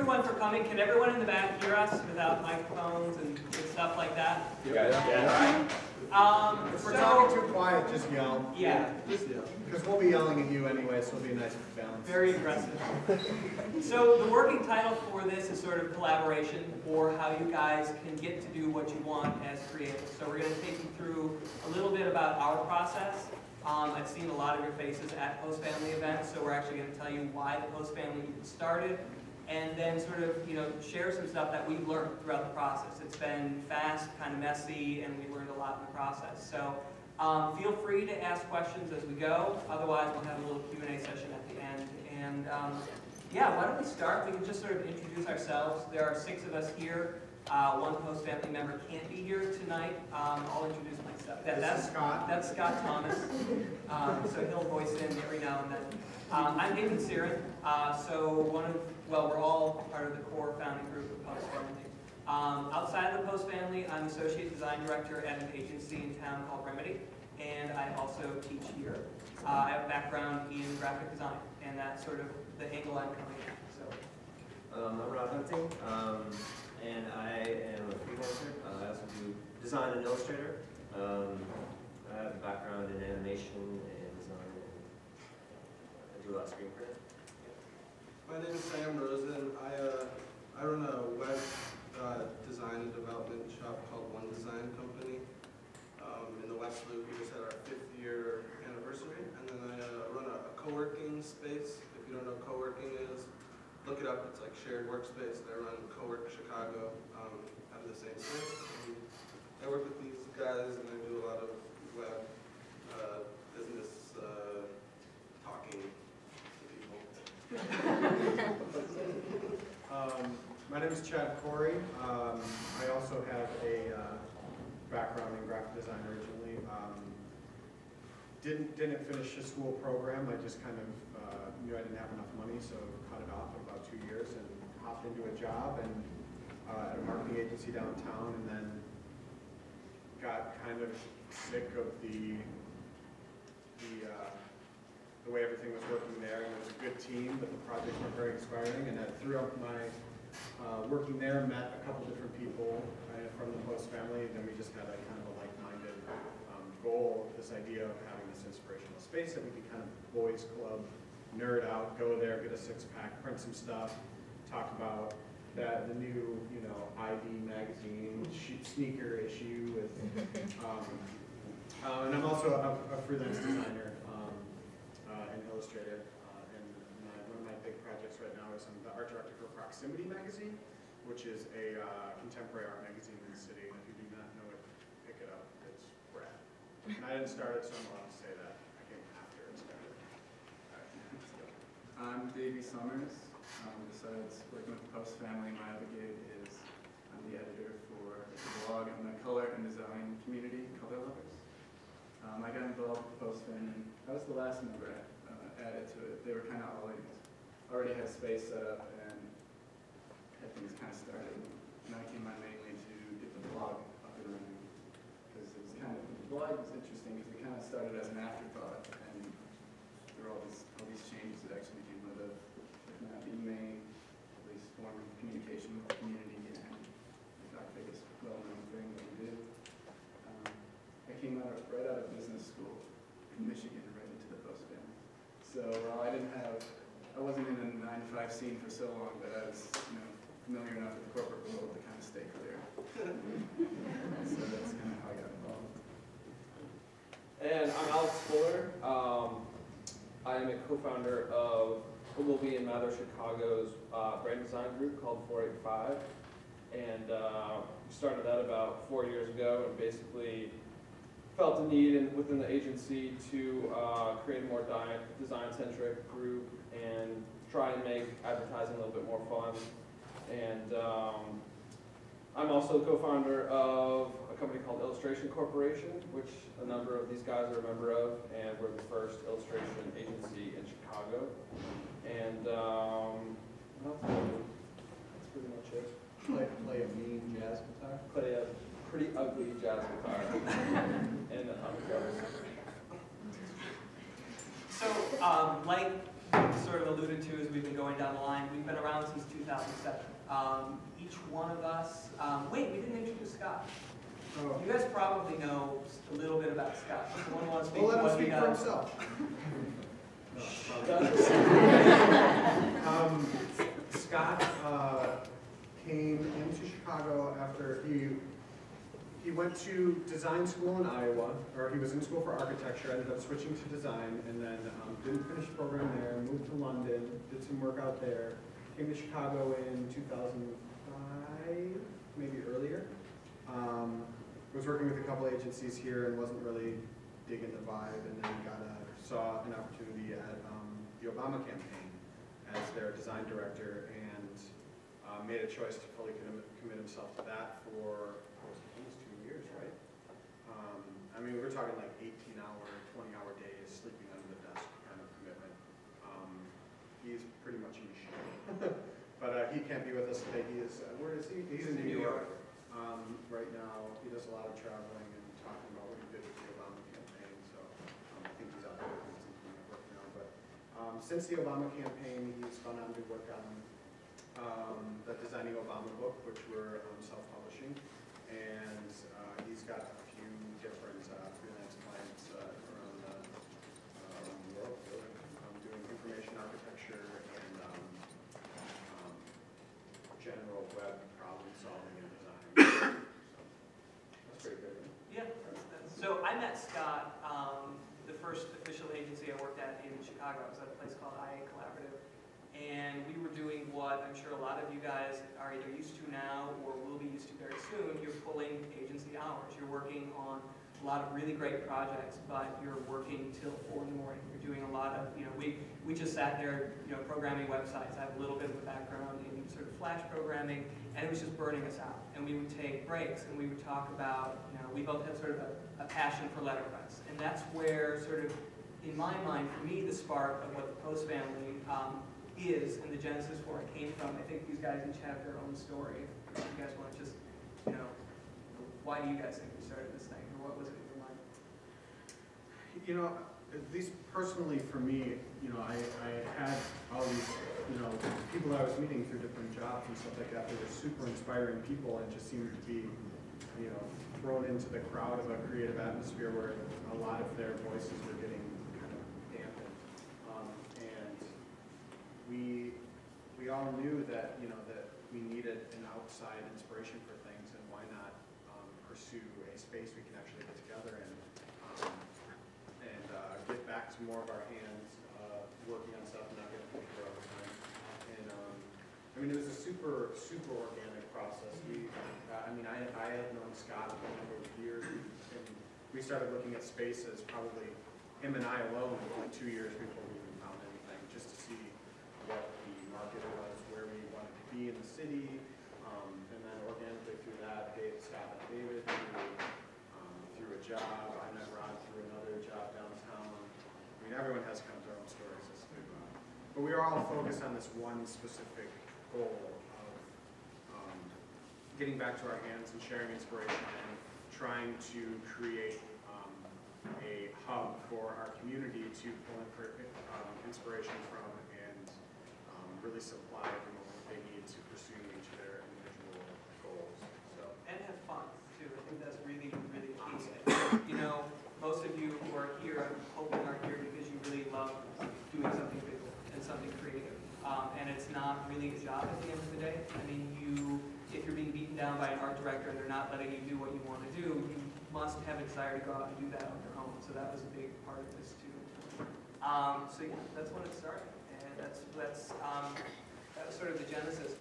everyone for coming. Can everyone in the back hear us without microphones and stuff like that? Yeah. If we're talking too quiet, just yell. Yeah. Because we'll be yelling at you anyway, so it'll be a nice balance. Very aggressive. So the working title for this is sort of collaboration, or how you guys can get to do what you want as creators. So we're going to take you through a little bit about our process. I've seen a lot of your faces at Post Family events, so we're actually going to tell you why the Post Family even started, and then sort of, share some stuff that we've learned throughout the process. It's been fast, kind of messy, and we learned a lot in the process. So feel free to ask questions as we go. Otherwise, we'll have a little Q&A session at the end. And yeah, why don't we start? We can just sort of introduce ourselves. There are 6 of us here. One Post Family member can't be here tonight. I'll introduce myself. That's Scott. That's Scott Thomas. So he'll voice in every now and then. I'm David Siren. We're all part of the core founding group of Post Family. Outside of the Post Family, I'm Associate Design Director at an agency in town called Remedy, and I also teach here. I have a background in graphic design, and that's sort of the angle I'm coming at. So. I'm Rod Hunting, and I am a freelancer. I also do design and Illustrator. I have a background in animation and design, and I do a lot of screen print. My name is Sam Rosen. I run a web design and development shop called One Design Company in the West Loop. We just had our 5th year anniversary, and then I run a co-working space. If you don't know what co-working is, look it up. It's like shared workspace. I run Co-work Chicago out of the same space. And I work with these guys, and I do a lot of web business talking to people. My name is Chad Corey. I also have a background in graphic design originally. Didn't finish a school program. I just kind of knew I didn't have enough money, so cut it off in about 2 years and hopped into a job and at a marketing agency downtown, and then got kind of sick of the way everything was working there. And it was a good team, but the projects were very inspiring. And throughout my working there, met a couple different people from the Post Family, and then we just had a kind of a like-minded goal, this idea of having this inspirational space that we could kind of boys club, nerd out, go there, get a 6-pack, print some stuff, talk about the new, ID magazine, sneaker issue with, and I'm also a freelance designer and illustrator, and one of my big projects right now is I'm the art director for Proximity magazine, which is a contemporary art magazine in the city, and if you do not know it, pick it up, it's rad. And I didn't start it, so I'm allowed to say that. I came after it started. All right, let's go. I'm Davey Summers. Besides working with the Post Family, my other gig is I'm the editor for a blog on the color and design community, Color Lovers. I got involved with the Post Family. I was the last member added to it. They were kind of already had space set up and had things kind of started. And I came on mainly to get the blog up and running, because it was the blog was interesting because it kind of started as an afterthought, and there were all these changes that actually came with it. The main, at least, form of communication with the community, and our biggest well-known thing that we did. I came right out of business school in Michigan, right into the Post Family. So while I wasn't in the 9-to-5 scene for so long, but I was, familiar enough with the corporate world to kind of stay clear. So that's kind of how I got involved. And I'm Alex Fuller. I am a co-founder of Ogilvy and Mather Chicago's brand design group called 485. And we started that about 4 years ago, and basically felt the need within the agency to create a more design-centric group and try and make advertising a little bit more fun. And I'm also co-founder of a company called Illustration Corporation, which a number of these guys are a member of, and we're the first illustration agency in Chicago. And what else do I do? That's pretty much it. Play a mean jazz guitar? Play a pretty ugly jazz guitar. And So, like sort of alluded to as we've been going down the line, we've been around since 2007. Each one of us, wait, we didn't introduce Scott. Oh. You guys probably know a little bit about Scott. Someone wants to speak Well, to let him what he speak for does. himself. Scott came into Chicago after he went to design school in Iowa, or he was in school for architecture, ended up switching to design, and then didn't finish the program there, moved to London, did some work out there, came to Chicago in 2005, maybe earlier. Was working with a couple agencies here and wasn't really digging the vibe, and then saw an opportunity at the Obama campaign as their design director, and made a choice to fully commit himself to that for almost 2 years, right? I mean, we're talking like 18-hour, 20-hour days, sleeping under the desk kind of commitment. He's pretty much a machine. But he can't be with us today. He is, where is he? He's in New York. Right now, he does a lot of traveling and talking about what he did with the Obama campaign, so I think he's out there doing something at work now. But since the Obama campaign, he's gone on to work on the Designing Obama book, which we're self-publishing, and he's got a few different freelance clients around the world, really, doing information architecture and general web problem solving and design. That's pretty good. Yeah. So I met Scott, the first official agency I worked at in Chicago. I was at a place called IA Collaborative. And we were doing what I'm sure a lot of you guys are either used to now or will be used to very soon. You're pulling agency hours. You're working on a lot of really great projects, but you're working till 4 in the morning. You're doing a lot of, we just sat there, programming websites. I have a little bit of a background in sort of Flash programming, and it was just burning us out. And we would take breaks, and we would talk about, we both had sort of a passion for letterpress. And that's where sort of, in my mind, for me, the spark of what the Post family is and the genesis for it came from. I think these guys each have their own story. If you guys want to just, why do you guys think we started this thing, or what was it in your mind? At least personally for me, I had all these, people I was meeting through different jobs and stuff like that. They were super inspiring people and just seemed to be, thrown into the crowd of a creative atmosphere where a lot of their voices were getting kind of dampened. And we all knew that, that we needed an outside inspiration for things, and why not pursue a space we can actually get together and get back to more of our hands working on stuff and not getting pushed for all the time. And it was a super organic process. I had known Scott for a number of years, and we started looking at spaces, probably him and I alone, for like 2 years before we even found anything, just to see what the market was, where we wanted to be in the city, and then organically through that, Scott and David through a job. I met Rod through another job downtown. Everyone has kind of their own stories as to, but we are all focused on this one specific goal of getting back to our hands and sharing inspiration and trying to create a hub for our community to pull in for inspiration from and really supply everyone what they need to pursue each of their individual goals. So. And have fun, too. I think that's really, really key. Most of you who are here, I'm hoping are here because you really love doing something big and something creative. And it's not really a job at the end of the day. If you're being beaten down by an art director and they're not letting you do what you want to do, you must have a desire to go out and do that on your own. So that was a big part of this too. So yeah, that's when it started, and that was sort of the genesis.